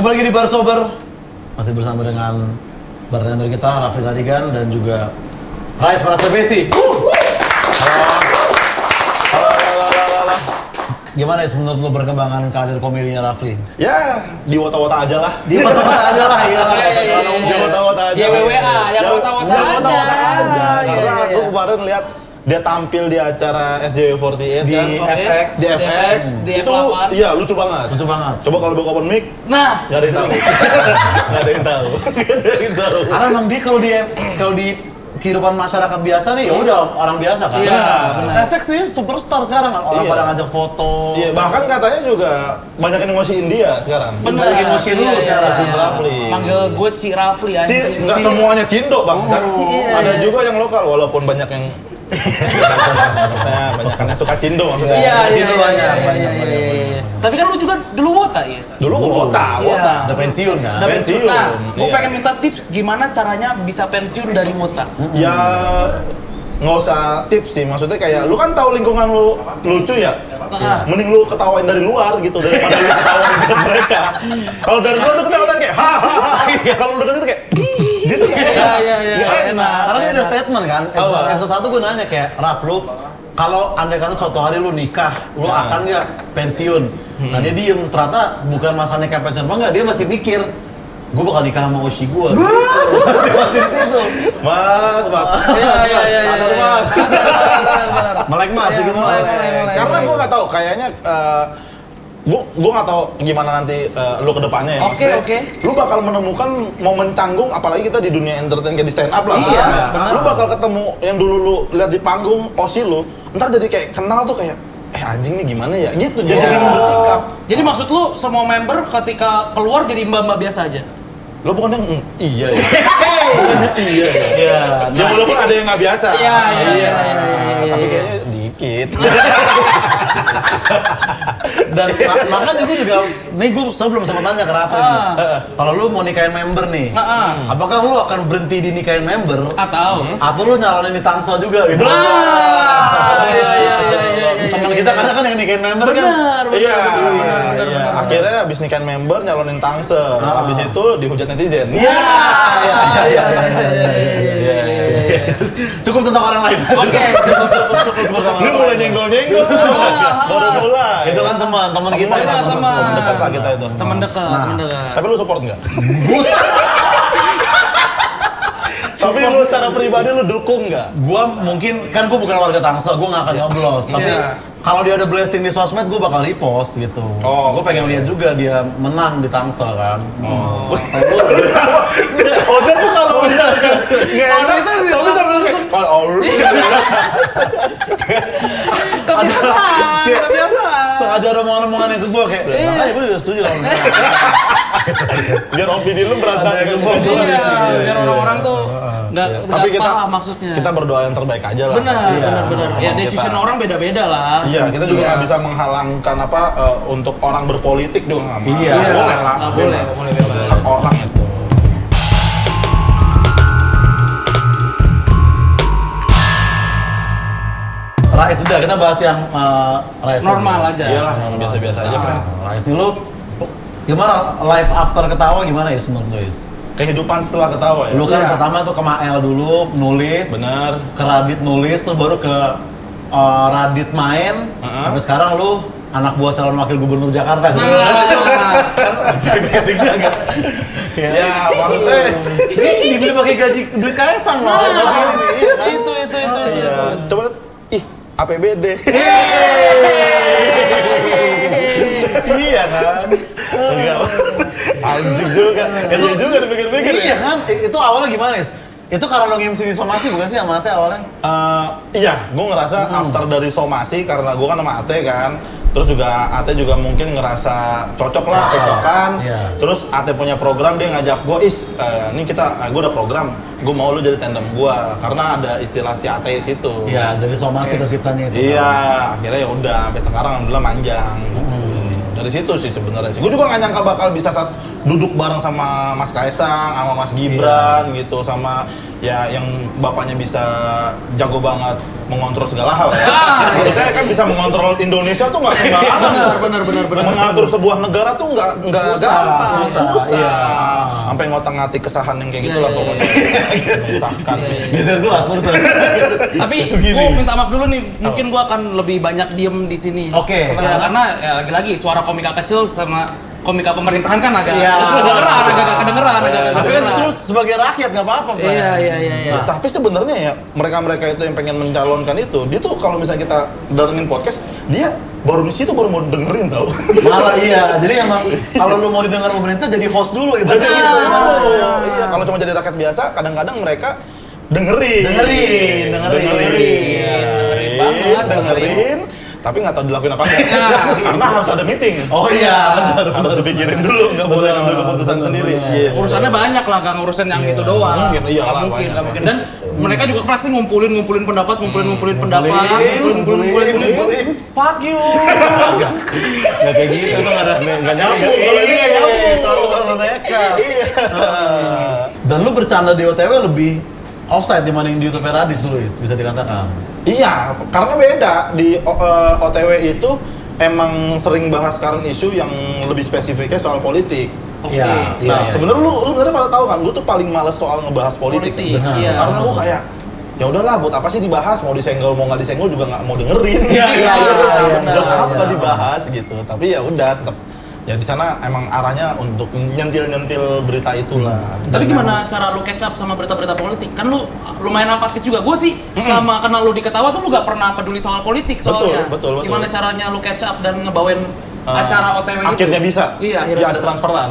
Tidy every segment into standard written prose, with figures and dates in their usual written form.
Kembali lagi di Bar Sober, masih bersama dengan bartender kita Rafli Tadigan dan juga Rais Parasabesi. Gimana ya menurut lo perkembangan karir komedinya Rafli? Ya, di wota-wota aja lah. Di wota-wota aja lah, iya lah. Di wota-wota aja. Ya WWA, yang wota-wota aja. Karena aku kemarin lihat dia tampil di acara SJW48 Di kan? FX. Di FX. di Itu F8. iya lucu banget. Lucu banget. Coba kalau buka open mic, Nah, nggak ada yang tahu. Nggak ada yang tahu. Nggak ada yang tahu. Karena emang dia kalau di kehidupan masyarakat biasa nih, ya udah orang biasa kan. Iya, benar. FX sih superstar sekarang kan, orang Iya. pada ngajak foto. Iya, bahkan katanya juga banyak yang ngosiin dia sekarang. bener. Balikin motion dulu sekarang. Si Rafli. Manggil gue Ci Rafli Si, anjing. nggak semuanya Cindo bang. Iya. Ada juga yang lokal, walaupun banyak yang maksudnya banyak yang suka Cindo maksudnya. Iya, Cindo iya, banyak, iya, banyak, iya, banyak, iya. banyak. Tapi kan lu juga dulu wota, Yes. Dulu wota. Udah pensiun kan? Udah pensiun. Nah, gue Iya. pengen minta tips gimana caranya bisa pensiun dari wota. Ya nggak usah tips sih, maksudnya kayak lu kan tahu lingkungan lu lucu ya, mending lu ketawain dari luar gitu daripada lu ketawain dari mereka. Kalau dari luar tuh ketawain kayak hahaha, kalau dekat itu kayak gitu kayak Iya. Nggak enak. Karena dia ada enak. statement kan, episode 1 gue nanya kayak, Raf lu kalau andai kata suatu hari lu nikah, lu akan nggak pensiun? Nah dia diem, ternyata bukan masalah nikah pensiun apa enggak, dia masih mikir gue bakal nikah sama Oshi gue. Dia masih di situ. mas. Iya. Sadar, Mas. Melek mas, dikit mulai, mas. mulai. Karena gue nggak tahu, kayaknya gue nggak tahu gimana nanti lu ke depannya ya. Oke, Maksudnya, oke. Lu bakal menemukan momen canggung, apalagi kita di dunia entertain kayak di stand up lah. Iya, benar. Lu bakal ketemu yang dulu lu lihat di panggung Oshi lu, ntar jadi kayak kenal tuh kayak anjing nih gimana ya gitu. Jadi Iya. bingung bersikap. Jadi maksud lu semua member ketika keluar jadi mbak-mbak biasa aja? Lo bukan yang iya ya. Bukannya iya ya. Iya. Ya walaupun ada yang nggak biasa. Iya. Tapi kayaknya dikit. Dan maka juga nih gue sebelum sempat tanya ke Rafli nih, kalau lu mau nikahin member nih, apakah lu akan berhenti di nikahin member atau lu nyalonin di Tangsel juga gitu? Iya. Teman kita kadang kan yang nikahin member kan, Iya. Akhirnya abis nikahin member nyalonin Tangsel. Abis itu dihujat netizen. iya. Cukup tentang orang lain. Oke, cukup. Lu mulai nyenggol-nyenggol. Baru mulai. Itu kan teman kita. Benar, teman. Teman dekat lah kita itu. Teman dekat. Tapi lu support nggak? Tapi lu secara pribadi lu dukung nggak? Gua mungkin kan gua bukan warga Tangsel, gua nggak akan nyoblos. Tapi Iya. kalau dia ada blasting di sosmed, gua bakal repost gitu. Oh, Gua pengen lihat juga dia menang di Tangsel kan. Ojan tuh kalau misalkan Kalau itu tapi sambil kalau kebiasaan. Sengaja ada omongan-omongan yang ke gua kayak, makanya gua juga setuju kalau menang. biar opini lu berantakan ke gua. Iya, biar orang-orang tuh nggak Tapi kita paham maksudnya. kita berdoa yang terbaik aja lah. benar. Ya Kita- decision orang beda-beda lah. Iya, kita juga nggak bisa menghalangkan untuk orang berpolitik juga nggak mau. Iya. Nggak boleh lah. Nggak boleh bebas. Hak orang itu. Rais udah, kita bahas yang Rais Normal aja. Iyalah, yang biasa-biasa aja. Bro. Rais ini lu gimana live after ketawa gimana ya menurut lu? Is? Kehidupan setelah ketawa ya. Lu kan Iya. pertama tuh ke Mael dulu nulis, Bener. ke Radit nulis, terus baru ke Radit main, sampai sekarang lu anak buah calon wakil gubernur Jakarta gitu. Kan basicnya agak Ya, maksudnya ini dibeli pakai gaji duit Kaisang loh. Itu. iya. Coba lihat, ih, APBD. Iya kan? Enggak. Anjing juga. Itu juga dipikir-pikir Iya ya. kan? Itu awalnya gimana, Is? Itu karena lo nge-MC di Somasi bukan sih sama Ate awalnya? Iya, gue ngerasa after dari somasi karena gue kan sama Ate kan, terus juga Ate juga mungkin ngerasa cocok lah, cocokan. Iya. Terus Ate punya program, dia ngajak gue, ini gue udah program, gue mau lu jadi tandem gue, karena ada istilah si Ateis itu. Iya, dari Somasi terciptanya itu. Iya, akhirnya ya udah, sampai sekarang alhamdulillah manjang. Dari situ sih sebenarnya sih. Gue juga nggak nyangka bakal bisa duduk bareng sama Mas Kaisang, sama Mas Gibran gitu, sama ya yang bapaknya bisa jago banget mengontrol segala hal ya. Ah, Maksudnya kan bisa mengontrol Indonesia tuh nggak sembarangan. Benar. Mengatur sebuah negara tuh nggak gampang, susah. Iya. Sampai ngotak-ngatik kesahan yang kayak gitulah pokoknya. Disahkan. Geser gelas barusan. Tapi gue minta maaf dulu nih, mungkin gue akan lebih banyak diem di sini. Oke. Karena ya, lagi-lagi suara komika kecil sama komika pemerintahan kan agak Iya. kedengeran. Tapi kan justru sebagai rakyat nggak apa-apa, Pak. Iya. Nah, tapi sebenarnya ya mereka itu yang pengen mencalonkan itu, dia tuh kalau misalnya kita datengin podcast, dia baru di situ baru mau dengerin tau. Malah iya. Jadi emang kalau lu mau didengar pemerintah jadi host dulu ibaratnya gitu. Iya, kalau cuma jadi rakyat biasa, kadang-kadang mereka dengerin tapi nggak tahu dilakuin apa enggak. Karena harus ada meeting. Oh iya, benar. Harus dipikirin dulu, nggak boleh ambil keputusan sendiri. Iya. Urusannya banyak lah, gak ngurusin yang itu doang. Mungkin, iya lah, Nggak banyak. mungkin. Dan mereka juga pasti ngumpulin pendapat, ngumpulin pendapat, Ngumpulin. Fuck you. Nggak kayak gitu tuh nggak nyambung. Kalau ini nggak nyambung kalau mereka. Dan lu bercanda di OTW lebih offside dibanding di YouTube Radit dulu, bisa dikatakan. Iya, karena beda di OTW itu emang sering bahas current issue yang lebih spesifiknya soal politik. Oke. Nah, sebenarnya lu sebenarnya pada tahu kan, gue tuh paling males soal ngebahas politik. Benar. Iya. Karena gue kayak ya udahlah, buat apa sih dibahas? Mau disenggol mau nggak disenggol juga nggak mau dengerin. Iya. Buat apa dibahas gitu? Tapi ya udah, tetap ya di sana emang arahnya untuk nyentil berita itulah. Tapi gimana cara lu catch up sama berita-berita politik? Kan lu lumayan apatis juga. Gue sih selama kenal lu di Ketawa tuh lu gak pernah peduli soal politik soalnya. Betul. Gimana caranya lu catch up dan ngebawain acara OTW gitu? Akhirnya bisa. Iya, ya ada bisa. transferan.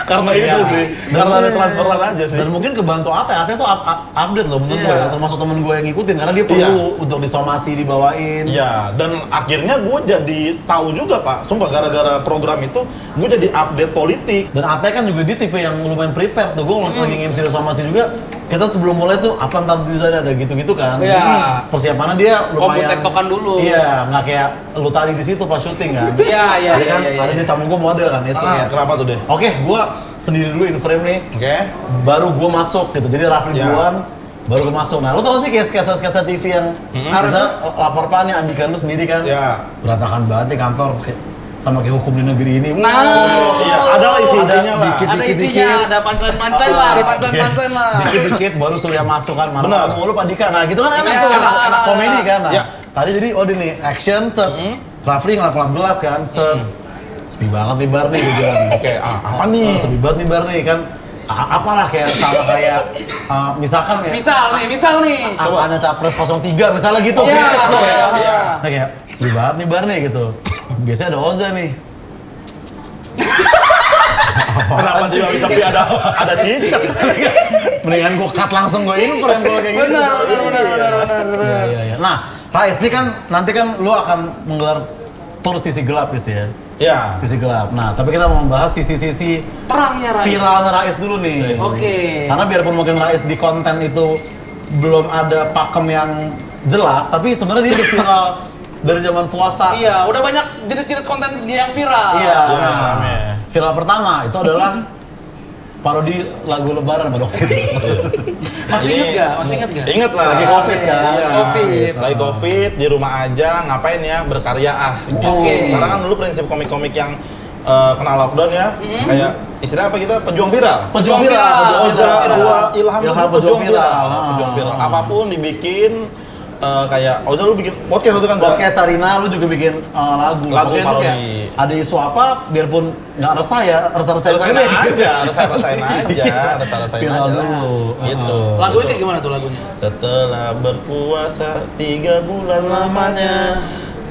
Karena itu sih. Karena ada transferan aja sih. Dan mungkin kebantu Ate tuh update loh menurut gue ya, termasuk temen gue yang ngikutin karena dia perlu untuk disomasi dibawain. Iya, dan akhirnya gue jadi tahu juga Pak, sumpah gara-gara program itu gue jadi update politik. Dan Ate kan juga dia tipe yang lumayan prepare tuh, gue lagi nge-MC somasi juga. Kita sebelum mulai tuh apa ntar di sana ada gitu-gitu kan. Iya. Persiapannya dia lumayan. Tektokan dulu. Iya, nggak kayak lu tadi di situ pas syuting kan. Iya. Jadi kan ada di tamu gue model kan, ya. Kenapa tuh deh? Oke, gue sendiri dulu in frame nih. Oke. Baru gue masuk gitu. Jadi Rafli duluan, baru gue masuk. Nah, lu tau gak sih kayak sketsa-sketsa TV yang harusnya lapor pan ya Andika lu sendiri kan? Ya. Berantakan banget nih kantor sama kayak hukum di negeri ini. Nah, iya, ada lah isi-isinya lah. ada isinya, ada punchline lah, punchline lah. Dikit-dikit baru Surya masuk kan, Benar. mana kamu lu Pak Dika. Nah, gitu kan enak Iya, tuh, enak komedi kan. Nah, Iya. tadi jadi ini action set. Rafli ngelap gelas kan, set. Sepi banget nih bar nih gitu kan. Oke, apa nih? Sepi banget nih bar nih kan. Apalah kayak sama kayak misalkan ya. Misal nih. Apanya Capres 03 misalnya gitu. Iya, Gitu, ya. iya. Nah kayak sepi banget nih bar nih gitu. Biasanya ada Oza nih. Kenapa juga bisa ada cicak? Mendingan gue cut langsung gue inframe kalau kayak gitu. Benar. Iya. Nah, Rais ini kan nanti kan lu akan menggelar tur sisi gelap ya. Ya. Sisi gelap. Nah, tapi kita mau membahas sisi-sisi Terangnya Rai. viralnya Rais dulu nih. Oke. Karena biarpun mungkin Rais di konten itu belum ada pakem yang jelas, tapi sebenarnya dia udah viral dari zaman puasa. Iya, udah banyak jenis-jenis konten yang viral. Iya. Ya, Nah, rame. viral pertama itu adalah parodi lagu Lebaran pada waktu itu. Masih inget gak? Ingat lah. Lagi Covid kan? Iya. Covid. Lagi Covid, di rumah aja, ngapain ya, berkarya Gitu. Oke. Karena kan dulu prinsip komik-komik yang kena lockdown ya, kayak istilah apa kita, pejuang viral. Pejuang viral. Oza, gua, Ilham Ilham itu pejuang viral. viral. Pejuang viral. Apapun dibikin, kayak Oza lu bikin podcast itu kan. Podcast Sarina lu juga bikin lagu. Lagu Pokoknya itu kayak parodi. ada isu apa biarpun nggak resah ya, resah-resah Rasain sendiri. aja, rasain aja. Viral dulu. Gitu. Lagunya kayak gimana tuh lagunya? Setelah berpuasa 3 bulan lamanya,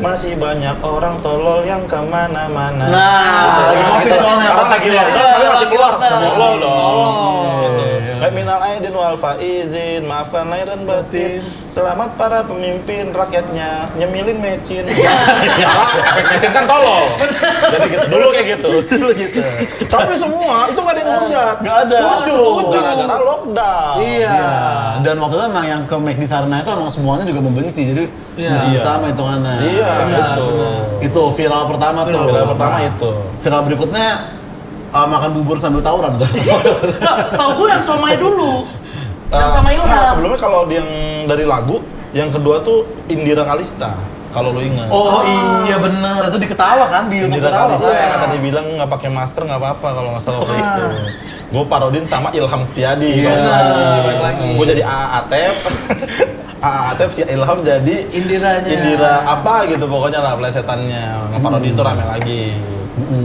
masih banyak orang tolol yang kemana-mana. Nah, lagi Covid soalnya. Sekarang lagi lockdown tapi masih keluar. Tolol dong. Tolol. Gitu. Kayak minal aidin wal faizin, maafkan lahir dan batin. Selamat para pemimpin rakyatnya, nyemilin mecin. Mecin kan tolol. Jadi gitu. Dulu kayak gitu. Tapi semua itu nggak ada yang ngehujat. Nggak ada. Setuju. Setuju. Gara-gara lockdown. Iya. Dan waktu itu emang yang ke Make di Sarina itu emang semuanya juga membenci, jadi Iya. musuh sama hitungannya. Iya, Benar, gitu. benar. Itu viral pertama tuh. Viral pertama itu. Viral berikutnya makan bubur sambil tawuran tuh. Nah, setahu gue yang somai dulu. Yang Eh, sama Ilham. nah, sebelumnya kalau yang dari lagu, yang kedua tuh Indira Kalista. Kalau lu ingat. Oh iya benar, itu diketawa kan di YouTube Indira ketawa. Kalista yang kata dia bilang nggak pakai masker nggak apa-apa kalau nggak salah waktu itu. Gue parodin sama Ilham Setiadi. Iya. Balik lagi. Gue jadi AA Atep. AA Atep si Ilham jadi Indiranya. Indira apa gitu pokoknya lah plesetannya. Ngeparodi itu rame lagi.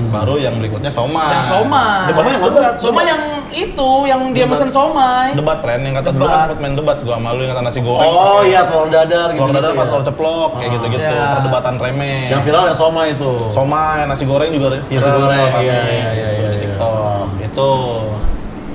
Baru yang berikutnya Soma. Yang Soma. Soma yang mana? Soma yang itu, yang dia Debat. mesen somai. Debat friend yang kata dulu Debat. kan cepet main debat gua sama lu yang kata nasi goreng. Oh iya, telur dadar gitu. Telur dadar apa ya. telur ceplok kayak gitu-gitu. Iya. Perdebatan remeh. Yang viral yang Soma itu. Soma, nasi goreng juga viral. Nasi goreng, rame iya, gitu iya, di iya. TikTok. Itu.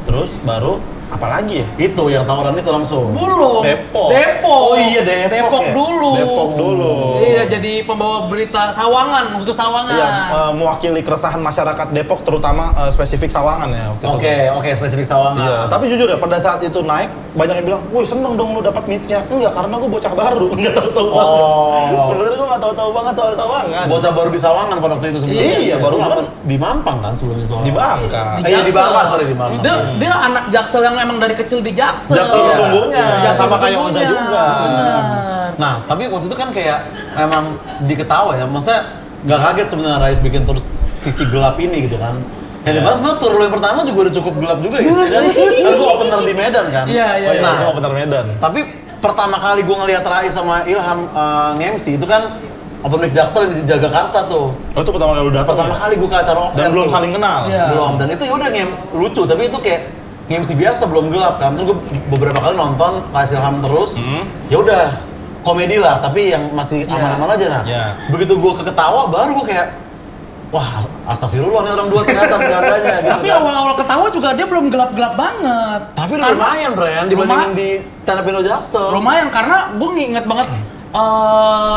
Terus baru apa lagi ya? Itu yang tawuran itu langsung. Belum. Depok. Oh iya, Depok ya? dulu. Depok dulu. Iya, jadi pembawa berita Sawangan, khusus Sawangan. Iya, mewakili keresahan masyarakat Depok terutama spesifik Sawangan ya waktu itu. Oke, spesifik Sawangan. Iya, tapi jujur ya pada saat itu naik banyak yang bilang, "Wih, seneng dong lu dapat niche-nya." Enggak, karena gue bocah baru, enggak tahu-tahu Oh. banget. Sebenarnya gue enggak tahu-tahu banget soal Sawangan. Bocah baru di Sawangan pada waktu itu sebenarnya. Iya, baru Lu kan di Mampang kan sebelumnya soalnya. di Bangka. Iya, di Jaksel. Bangka, sorry, di Mampang. Dia anak Jaksel yang emang dari kecil di Jaksel. Jaksel Iya. sesungguhnya, Jaksel sama kayak Oza sesungguhnya. juga. Benar. Nah, tapi waktu itu kan kayak emang diketawa ya, maksudnya nggak kaget sebenarnya Rais bikin terus sisi gelap ini gitu kan. Yang dibahas sebenarnya tur lu yang pertama juga udah cukup gelap juga ya, kan? Kan gua opener di Medan kan. Iya, iya. Oh iya, Nah, itu mau bener Medan. tapi pertama kali gua ngelihat Rais sama Ilham nge-MC itu kan open mic Jaksel yang di Jaga Karsa tuh. Oh, itu pertama kali lu datang. Pertama ya? kali gua ke acara off Dan air belum tuh. saling kenal. Iya. Belum, dan itu ya udah lucu, tapi itu kayak nge-MC biasa belum gelap kan. Terus gue beberapa kali nonton Rais Ilham terus. Ya udah komedi lah, tapi yang masih Iya. aman-aman aja nah. Iya. Begitu gue ketawa baru gue kayak wah, astagfirullah nih orang dua ternyata bercandanya gitu. Tapi kan. awal-awal ketawa juga dia belum gelap-gelap banget. Tapi udah lumayan, Bren, dibandingin di stand up Indo Jaksel. Lumayan karena gue inget banget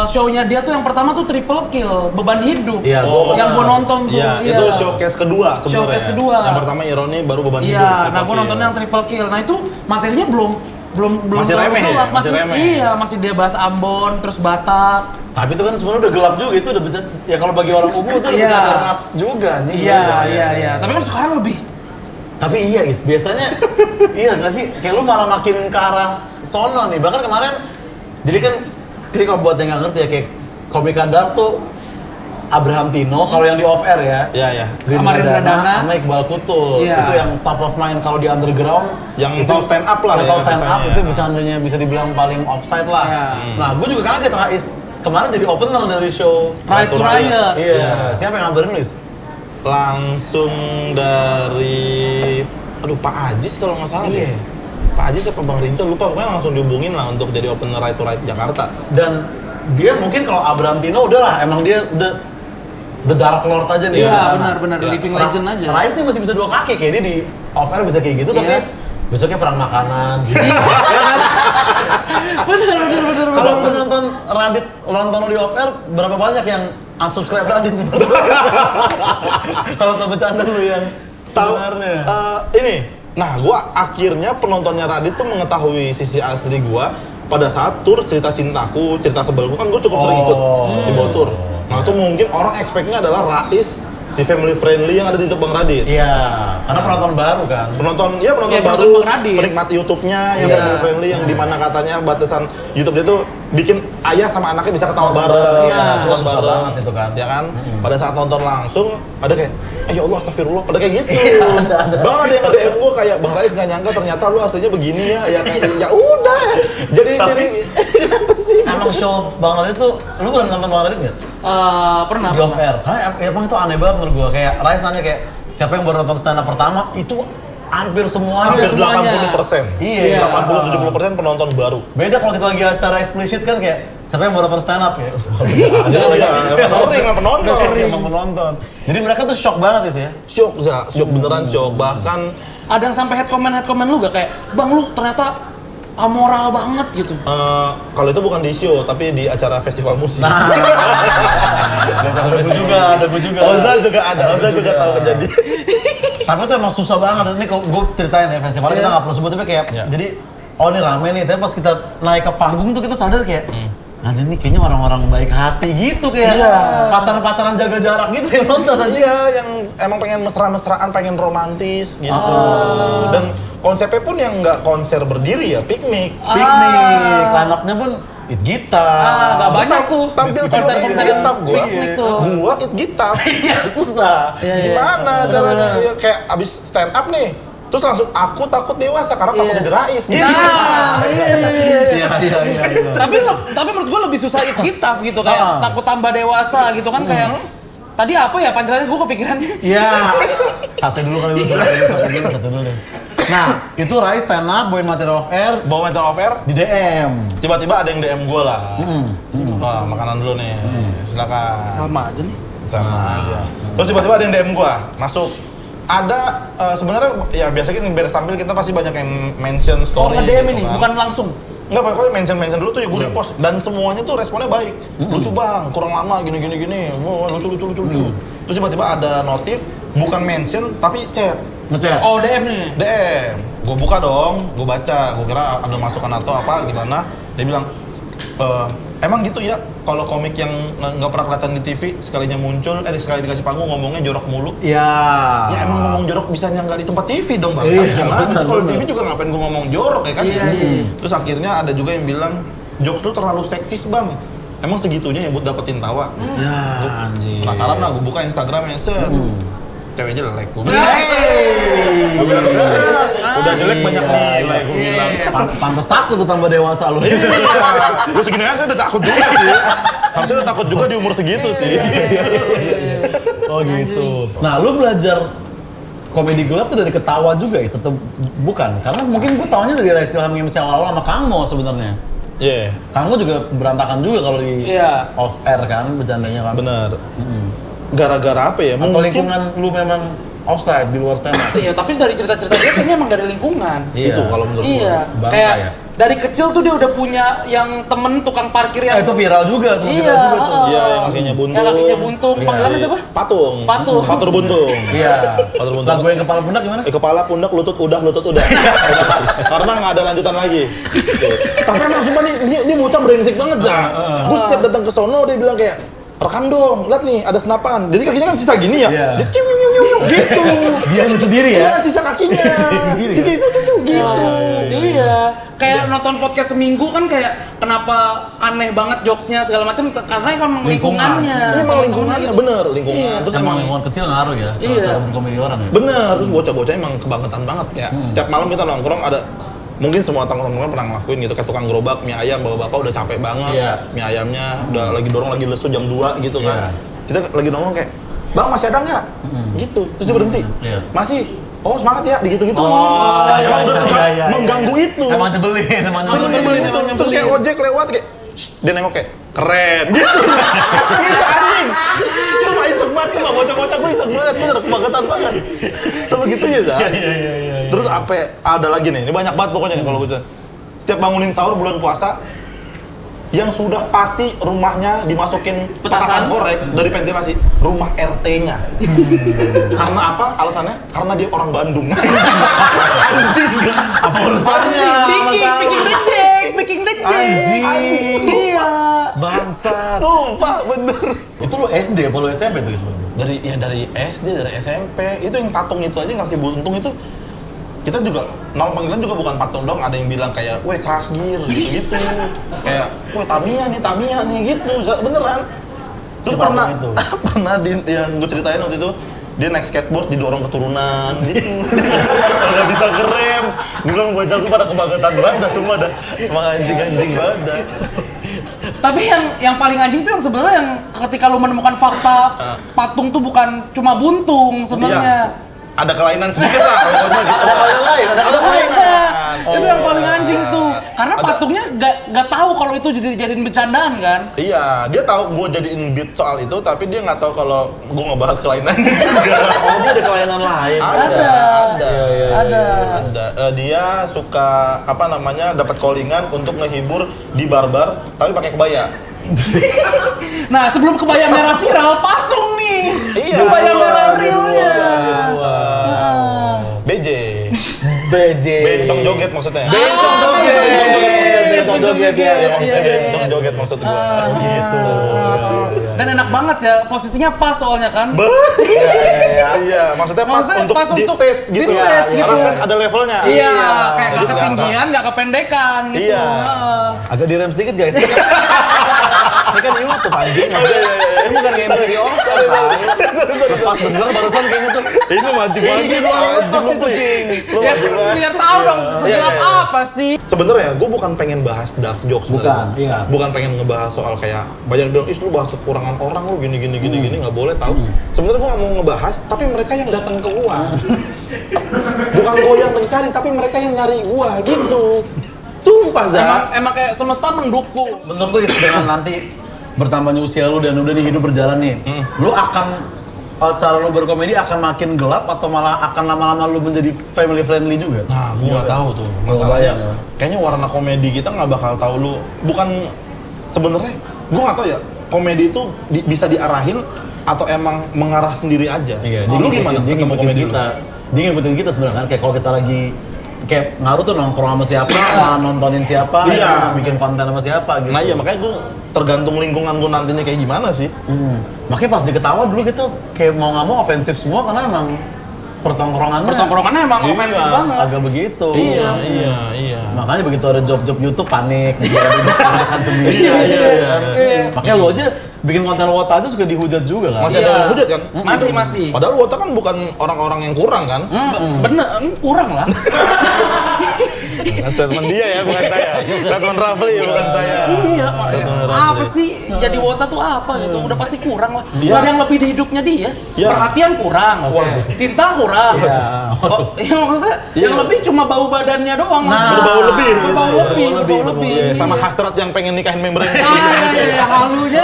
show-nya dia tuh yang pertama tuh Triple Kill, Beban Hidup. Iya, Oh, yang gue nonton tuh. Iya, itu showcase kedua sebenarnya. Showcase kedua. Yang pertama Ironi, baru Beban Hidup. Iya, nah Triple gue nontonnya Kill. yang Triple Kill. Nah itu materinya belum Masih terlalu remeh ya? gelap. Masih remeh. Iya, masih dia bahas Ambon, terus Batak. Tapi itu kan sebenarnya udah gelap juga, itu udah ya kalau bagi orang umum itu Iya. udah ras juga anjing Iya, sebenarnya. iya, iya. Tapi kan sekarang lebih. Tapi iya Is, biasanya iya nggak sih? Kayak lu malah makin ke arah sono nih. Bahkan kemarin, jadi kan kalau buat yang nggak ngerti ya, kayak Komik Andar tuh Abraham Tino, kalau yang di off air ya. Iya, iya. Sama Rindra Dana. sama Iqbal Kutul. Iya. Itu yang top of mind kalau di underground. Yang itu tahu stand up lah yang ya, tahu stand up biasanya. itu bercandanya bisa dibilang paling offside lah. Iya. Nah, gue juga kaget Rais. Kemarin jadi opener dari show Right to Riot. Iya. Iya. Siapa yang ngabarin Luis? Langsung dari Pak Ajis kalau nggak salah. Iya. deh. Pak Ajis apa Bang Rinco lupa, pokoknya langsung dihubungin lah untuk jadi opener Right to Right Jakarta. Dan dia mungkin kalau Abraham Tino udahlah, emang dia udah The Dark Lord aja nih. Iya, udah mana. benar-benar Iya. living legend aja. Rais nih masih bisa dua kaki, kayak dia di off air bisa kayak gitu, Iya. tapi besoknya perang makanan gitu. Bener. Kalau lu nonton Radit, nonton lu di off air, berapa banyak yang unsubscribe Radit? Kalau tak bercanda lu yang sebenarnya. Ini, nah gua akhirnya penontonnya Radit tuh mengetahui sisi asli gua pada saat tur cerita cintaku, cerita sebelku kan gua cukup sering ikut di bawah tur. Nah itu mungkin orang expect-nya adalah Rais, si family friendly yang ada di YouTube Bang Radit. Iya, karena penonton baru kan. Penonton Iya, baru, penonton Bang Radit. penikmat YouTube-nya yang Iya. family friendly yang dimana katanya batasan YouTube dia tuh bikin ayah sama anaknya bisa ketawa bareng, Iya, nonton itu susah bareng, banget itu kan. ya kan? Pada saat nonton langsung ada kayak, ya Allah astagfirullah, pada kayak gitu. Bahkan ada yang nge-DM gue kayak, Bang Rais nggak nyangka ternyata lu aslinya begini ya kayak ya udah. Jadi apa sih? Emang show Bang Radit tuh, lu pernah nonton Bang Radit nggak? Pernah. Di off air. Karena emang itu aneh banget menurut gua. Kayak Rais nanya kayak siapa yang baru nonton stand up pertama, itu hampir semuanya. Hampir semuanya. 80%. Iya. 80-70% penonton baru. Beda kalau kita lagi acara eksplisit kan kayak siapa yang baru nonton stand up ya? Iya, sering nggak penonton. Udah sering emang penonton. Jadi mereka tuh shock banget sih ya. Shock, shock beneran shock. Bahkan Ada yang sampai head comment lu gak kayak, "Bang lu ternyata amoral banget" gitu. kalau itu bukan di show, tapi di acara festival musik. Nah, ada gue juga. Ozal juga ada, Ozal juga tahu kejadian. Tapi itu emang susah banget. Ini gue ceritain ya festivalnya kita nggak perlu sebut tapi kayak Iya. jadi oh ini rame nih. Tapi pas kita naik ke panggung tuh kita sadar kayak anjing nih kayaknya orang-orang baik hati gitu kayak pacaran-pacaran jaga jarak gitu yang nonton aja. Iya, yang emang pengen mesra-mesraan, pengen romantis gitu. Dan konsepnya pun yang nggak konser berdiri ya, piknik. Piknik, line up-nya pun It Gitar. Nggak banyak tuh. Tampil konser sebelum Gitaf gua. piknik tuh. Gua It Gitaf. Iya, susah. Gimana caranya? Ya, kayak abis stand up nih. Terus langsung aku takut dewasa karena takut jadi Rais. Gitu. Iya. Tapi menurut gue lebih susah Gitaf gitu kayak takut tambah dewasa gitu kan kayak tadi apa ya pancelannya gue kepikirannya. Iya. Satu dulu kali lu, satu dulu deh. Nah, itu Rais stand up, bawain materi off air, Bawa mental off air, di DM. tiba-tiba ada yang DM gua lah. Wah, makanan dulu nih. Silakan. Sama aja nih. Sama aja. Terus tiba-tiba ada yang DM gua, masuk. Ada sebenarnya ya biasanya kan beres tampil kita pasti banyak yang mention story. Nge-DM gitu ini kan. bukan langsung. Enggak, pokoknya mention dulu tuh ya gue repost dan semuanya tuh responnya baik. Lucu bang, kurang lama gini. Wah, lucu. Terus tiba-tiba ada notif bukan mention tapi chat. Ngechat. Oh DM nih. DM. Gue buka dong, gue baca. Gue kira ada masukan atau apa gimana. Dia bilang, emang gitu ya kalau komik yang nggak pernah kelihatan di TV sekalinya muncul, sekali dikasih panggung ngomongnya jorok mulu. Iya. Ya emang ngomong jorok bisanya nggak di tempat TV dong bang. Iya, Gimana sih kalau di bener. TV juga ngapain gue ngomong jorok ya kan? Iya. Terus akhirnya ada juga yang bilang jokes lu terlalu seksis bang. Emang segitunya ya buat dapetin tawa. Ya, anjing. Penasaran lah, gue buka Instagramnya set. Cewek jelek gue bilang. Hey. Gue bilang set. Udah jelek banyak nilai gue bilang. Pantes takut tuh tambah dewasa lu. Iya, gue segini aja udah takut juga sih. Harusnya udah takut juga di umur segitu sih. Oh gitu. Nah, lu belajar komedi gelap tuh dari ketawa juga ya? Atau bukan? Karena mungkin gue taunya dari Rais Ilham MC awal-awal sama Kang Mo sebenarnya. Iya, Kang Mo juga berantakan juga kalau di Iya. off air kan bercandanya kan. benar. Gara-gara apa ya? Atau lingkungan lu memang offside di luar stand up. Iya, tapi dari cerita-cerita dia kayaknya emang dari lingkungan. Itu kalau menurut gue. Iya, Bangka kayak ya? dari kecil tuh dia udah punya yang temen tukang parkir yang Itu viral juga, semua Iya, viral juga tuh. heeh. Iya, yang kakinya buntung. yang kakinya buntung. Iya, Panggilannya iya. siapa? Patung. Patung. Patur buntung. Iya. Patur buntung. Lagu yang kepala pundak gimana? Kepala, pundak, lutut udah. Karena nggak ada lanjutan lagi. Gitu. Tapi emang sumpah dia bocah brengsek banget, Zang. Gue setiap datang ke sono dia bilang kayak, rekam dong, lihat nih ada senapan. Jadi kakinya kan sisa gini ya. Iya. Dia cium gitu. Dia sendiri ya? Iya, sisa kakinya. Sendiri ya? Gitu. Iya. Kayak nonton podcast seminggu kan kayak kenapa aneh banget jokesnya segala macam karena emang lingkungannya. Ini emang lingkungannya, gitu. bener lingkungan. Iya. Terus Emang emang lingkungan kecil ngaruh ya? Iya. Cara berkomedi orang ya? bener, terus bocah-bocah emang kebangetan banget ya. Setiap malam kita nongkrong ada mungkin semua tongkrongan pernah ngelakuin gitu, kayak tukang gerobak mie ayam, bapak-bapak udah capek banget. Iya. Mie ayamnya udah lagi dorong lagi lesu jam 2 gitu kan. Iya. Kita lagi nongkrong kayak, "Bang, masih ada nggak?" Gitu. Terus dia berhenti. Iya. Masih. Oh, semangat ya, digitu-gitu. Oh, emang udah suka iya. mengganggu itu. Emang nyebelin, emang Terus nyebelin, gitu. emang Terus kayak nyebelin. ojek lewat kayak, "Shh," dia nengok kayak, "Keren." Gitu. Gitu anjing. Itu mah iseng banget, cuma bocah-bocah gue iseng banget, bener kebangetan banget. Sama gitu ya, Zah. Iya. Terus apa ada lagi nih, ini banyak banget pokoknya nih kalau gue cerita. Setiap bangunin sahur bulan puasa, yang sudah pasti rumahnya dimasukin petasan Petasan? korek dari ventilasi, rumah RT-nya. Karena apa? Alasannya? Karena dia orang Bandung. Anjing. Apa urusannya? Bikin dejek. Anjing. Iya. Bangsat. Sumpah, bener. Itu lu SD apa lu SMP tuh sebenarnya? Dari SD, dari SMP, itu yang patung itu aja kaki buntung itu kita juga nama panggilan juga bukan patung dong, ada yang bilang kayak, "Weh, keras gear," gitu. Kayak, "Weh, Tamiya nih," gitu, beneran. Terus Si patung pernah itu. pernah yang gue ceritain waktu itu dia naik skateboard didorong keturunan gitu. Nggak bisa ngerem. Bilang bocah gue pada kebangetan banget dah semua dah. Emang anjing banget dah. Tapi yang paling anjing itu yang sebenarnya yang ketika lu menemukan fakta patung tuh bukan cuma buntung sebenarnya. Iya. Ada kelainan sedikit lah pokoknya gitu. Ada hal yang lain, ada hal yang lain. Itu yang paling anjing tuh. Karena patungnya nggak tahu kalau itu dijadiin bercandaan kan. Iya, dia tahu gue jadiin beat soal itu, tapi dia nggak tahu kalau gue ngebahas kelainannya juga. Oh, dia ada kelainan lain. Ada. Dia suka apa namanya dapat callingan untuk ngehibur di barbar, tapi pakai kebaya. Nah, sebelum kebaya merah viral, patung nih. Iya. Kebaya merah realnya. BJ. BJ. Bencong joget maksudnya. Bencong joget. Bencong joget ya, iya. joget maksud gua. Gitu. Dan enak banget ya, posisinya pas soalnya kan. Iya, maksudnya pas untuk di stage gitu di ya. stage gitu. Karena stage ada levelnya. Iya, kayak Jadi gak ketinggian, gak kependekan gitu. Iya. Agak direm sedikit guys. Ini kan YouTube anjing. Ini bukan MC di Oscar, Pak. Lepas bener barusan kayaknya tuh. Ini maju banget. Lepas itu cing. Ya, biar tahu dong segelap apa sih. Sebenarnya gue bukan pengen bahas dark jokes sebenarnya. Bukan, iya. Bukan pengen ngebahas soal kayak banyak bilang, lu bahas kekurangan orang lu gini nggak boleh tahu. Sebenarnya gue nggak mau ngebahas, tapi mereka yang datang ke gua. Bukan gua yang mencari, tapi mereka yang nyari gua gitu. Sumpah Za. Emang kayak semesta mendukung. Bener tuh dengan nanti bertambahnya usia lu dan udah nih hidup berjalan nih, lu akan cara lu berkomedi akan makin gelap atau malah akan lama-lama lu menjadi family friendly juga? Nah, gua nggak tahu tuh masalahnya. Kayaknya warna komedi kita nggak bakal tahu lu. Bukan sebenarnya, gua nggak tahu ya. Komedi itu bisa diarahin atau emang mengarah sendiri aja. Iya, lu gimana? Dia Ketemu ngikutin komedi kita. Dia ngikutin kita sebenarnya kan, kayak kalau kita lagi kayak ngaruh tuh nongkrong sama siapa, nontonin siapa, Iya. bikin konten sama siapa gitu. Nah iya makanya gue tergantung lingkungan gue nantinya kayak gimana sih. Makanya pas diketawa dulu kita kayak mau nggak mau ofensif semua karena emang Pertongkrongannya emang Iya. ofensif banget. agak begitu. Iya. Makanya begitu ada job-job YouTube panik, dia deg-degan sendiri. Iya. Makanya lu aja bikin konten wota aja suka dihujat juga kan. Masih ada yang hujat kan? Masih. Padahal Wota kan bukan orang-orang yang kurang kan? Bener, kurang lah. Nah, statement dia ya, bukan saya. Statement Rafli bukan saya. Iya, Statement Rafli. apa sih jadi wota tuh apa gitu? Udah pasti kurang lah. Iya. Gak ada yang lebih di hidupnya dia. Iya. Perhatian kurang, Waduh. cinta kurang. Iya. Iya maksudnya Iya. yang lebih cuma bau badannya doang. Nah, Berbau lebih. Berbau lebih. Iya, sama hasrat yang pengen nikahin membernya. Iya, halunya.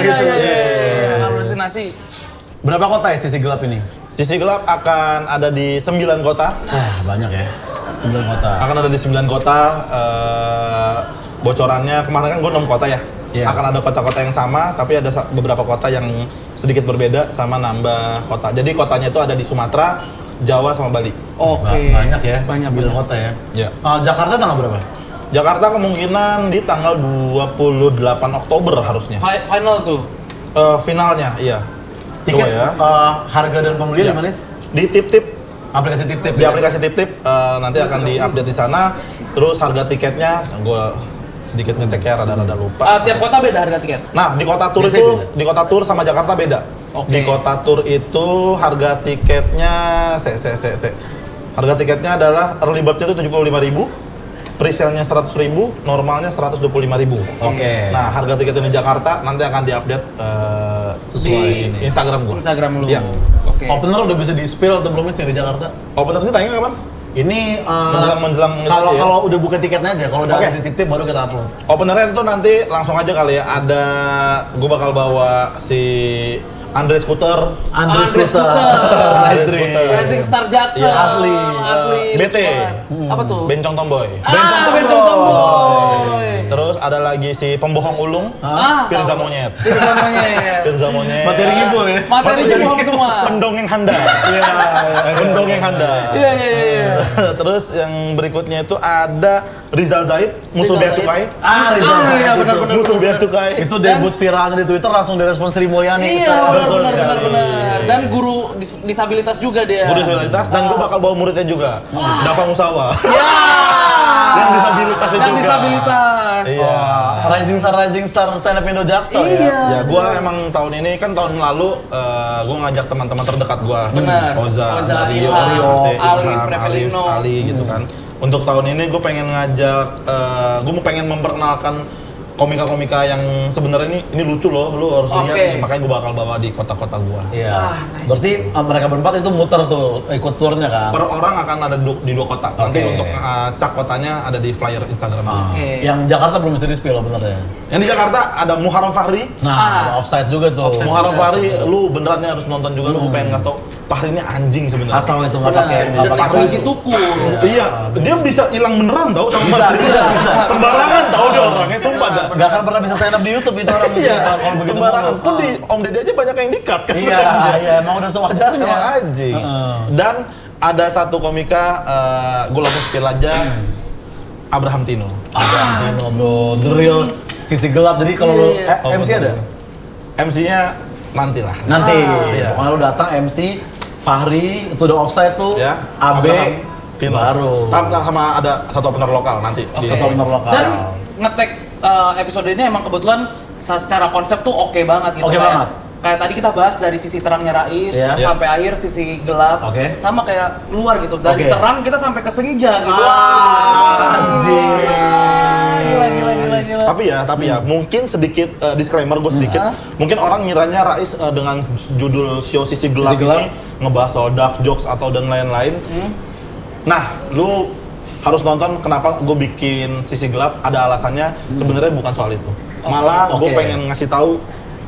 gitu. Halusinasi. Berapa kota ya sisi gelap ini? Sisi gelap akan ada di 9 kota. Banyak ya. 9 kota. Akan ada di 9 kota. Bocorannya kemarin kan gue 6 kota ya. Iya. Akan ada kota-kota yang sama, tapi ada beberapa kota yang sedikit berbeda sama nambah kota. Jadi kotanya itu ada di Sumatera, Jawa sama Bali. Oke. Banyak ya. Banyak 9 kota ya. Iya. Jakarta tanggal berapa? Jakarta kemungkinan di tanggal 28 Oktober harusnya. Final tuh. Finalnya, iya. Tiket Coba ya. harga dan pembelian Iya. di mana sih? Di tip-tip, Aplikasi tip-tip. di aplikasi tip-tip nanti akan di-update di sana. Terus harga tiketnya, gue sedikit ngecek ya, rada-rada lupa. Tiap kota beda harga tiket. Nah, di kota tur Biasanya itu, beda. di kota tur sama Jakarta beda. Oke. Di kota tur itu harga tiketnya, harga tiketnya adalah early bird itu 75.000, pre-sale-nya 100.000, normalnya 125.000. Oke. Nah, harga tiket di Jakarta nanti akan diupdate Sesuai Di ini. Instagram gua. Instagram lu. Iya. Oke. Opener udah bisa di-spill atau belum sih di Jakarta? Opener ini tayangnya kapan? Ini Menjelang kalau ya? kalau udah buka tiketnya aja, kalau udah Oke. ada di tip-tip baru kita upload. Openernya itu nanti langsung aja kali ya. Ada, gue bakal bawa si Andre Scooter. Andre Andre Scooter. Scooter. Nice dream. Rising Star Jackson. Iya, asli. BT. Apa tuh? Bencong Tomboy. Bencong Tomboy. Terus ada lagi si Pembohong Ulung, Firza tahu. Monyet. Firza Monyet. Firza Monyet. Materi ngibul ya. Materinya bohong semua. Pendongeng Handa. Iya, pendongeng Handa. Iya. Terus yang berikutnya itu ada Rizal Zaid, musuh Rizal bea Zaid. cukai. Rizal iya, Zaid. benar-benar. Musuh bea cukai. Itu debut viralnya di Twitter langsung direspon Sri Mulyani. Iya, Betul benar. sekali. Dan guru disabilitas juga dia. Gue disabilitas dan gue bakal bawa muridnya juga. Dava Musawa. Yang disabilitasnya Dan juga. disabilitas. Iya. Rising Star stand up Indo Jaksel Iya. ya. Ya, gue emang tahun ini kan tahun lalu gue ngajak teman-teman terdekat gue, Benar. Oza, Oza, Mario, Ilham, Ilham, Alif, Revelino. Ali gitu kan. Untuk tahun ini gue pengen ngajak, gue mau pengen memperkenalkan komika-komika yang sebenarnya ini lucu loh, lu harus lihat Oke. nih. Makanya gue bakal bawa di kota-kota gue. Iya. Nice. Berarti mereka berempat itu muter tuh ikut turnya kan. Per orang akan ada di 2 kota. Nanti Oke. untuk cak kotanya ada di flyer Instagram. Oke. Yang Jakarta belum bisa di-spill bener ya. Yang di Jakarta ada Muharram Fahri. Nah, offside juga tuh. Offside. Muharram juga. Fahri, lu beneran nih harus nonton juga. Lu pengen ngasih tau Fahri ini anjing sebenarnya. Kacau itu nggak Benar. pakai Udah naik kunci tuku. Iya, dia bisa hilang beneran tau sama Bisa, Fahri. bisa. Sembarangan tau dia orangnya, sumpah dah. Nggak akan pernah bisa stand up di YouTube itu orang. Iya, kalau begitu sembarangan ngomong. pun di Om Deddy aja banyak yang di-cut kan. Iya, iya, emang udah sewajarnya. Emang anjing. Dan ada satu komika, gue langsung spill aja, Abraham Tino. Argentino bro, the real sisi gelap. Jadi kalau lu MC ada? MC-nya nantilah. Nanti, iya. pokoknya lu datang MC, Fahri, itu udah offside tuh, Ya, AB, Tino. baru. Sama ada satu opener lokal nanti. Satu opener lokal. Dan ngetek episode ini emang kebetulan secara konsep tuh oke banget gitu. Oke banget. Kayak tadi kita bahas dari sisi terangnya Rais Iya. sampai akhir sisi gelap, Oke. sama kayak luar gitu. Dari Oke. terang kita sampai ke senja gitu. Anjir. Gila. Tapi ya, mungkin sedikit disclaimer gue sedikit. Mungkin orang ngiranya Rais dengan judul show Sisi Gelap Sisi Gelap. ini ngebahas soal dark jokes atau dan lain-lain. Nah, lu harus nonton kenapa gue bikin Sisi Gelap, ada alasannya. Sebenarnya bukan soal itu. Malah gue Oke. pengen ngasih tahu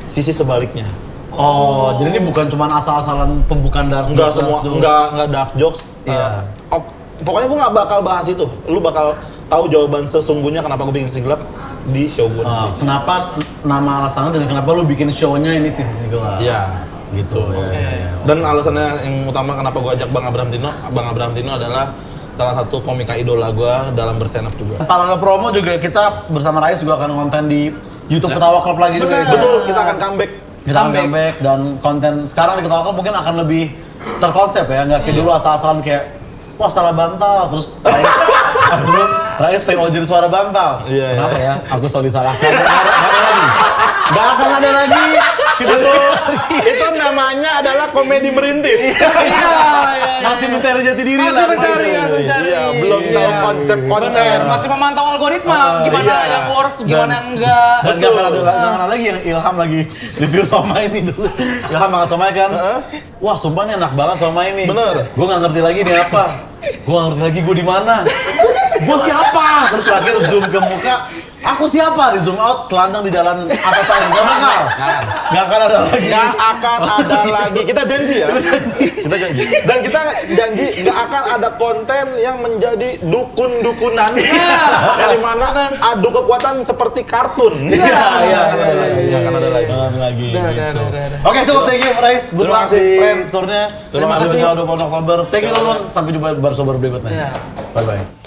sisi sebaliknya. Oh, jadi ini bukan cuma asal-asalan tumpukan dark Enggak jokes, semua, dark jokes. enggak dark jokes. Iya. Pokoknya gue nggak bakal bahas itu. Lu bakal tahu jawaban sesungguhnya kenapa gue bikin Sisi Gelap di show gue nanti. Kenapa nama alasannya dan kenapa lu bikin show-nya ini sisi gelap? Iya. Gitu. Ya. Dan alasannya yang utama kenapa gue ajak Bang Abraham Tino adalah salah satu komika idola gue dalam berstand up juga. Paralel promo juga kita bersama Rais juga akan konten di YouTube Ketawa Club lagi juga. Bener. Betul, kita akan comeback. Kita akan comeback dan konten sekarang di Ketawa Club mungkin akan lebih terkonsep ya, nggak kayak dulu asal-asalan kayak wah salah bantal terus Rais pengen jadi suara bantal. Iya, Kenapa iya. ya? Aku selalu disalahkan. Nggak akan ada lagi. Itu namanya adalah komedi merintis. Masih mencari jati diri Masih lah. mencari, Itu. masih mencari. Iya, belum tahu konsep konten. Bener, masih memantau algoritma, gimana iya. yang works, gimana yang enggak. Dan nggak akan ada lagi yang Ilham lagi review somai ini dulu. Ilham makan somai kan? Wah, sumpah nih enak banget somai ini. Bener. Gue nggak ngerti lagi nih apa. Gue nggak ngerti lagi gue di mana. Gue siapa? Terus terakhir zoom ke muka. Aku siapa? Di zoom out, telanjang di jalan atas sana. Gak bakal. Nggak akan ada lagi. Nggak akan ada lagi. Kita janji ya. Kita janji. Dan kita janji nggak akan ada konten yang menjadi dukun-dukunan. Yang dimana adu kekuatan seperti kartun. Iya, Nggak akan ada lagi. Nggak akan ada lagi. Nggak akan lagi. Udah. Oke, cukup. Thank you, Rais. Good Terima luck kasih, di friend. turnya. Terima kasih. Tanggal 20 Oktober. Thank you, teman-teman. Sampai jumpa di Barsober berikutnya. Iya. Bye-bye.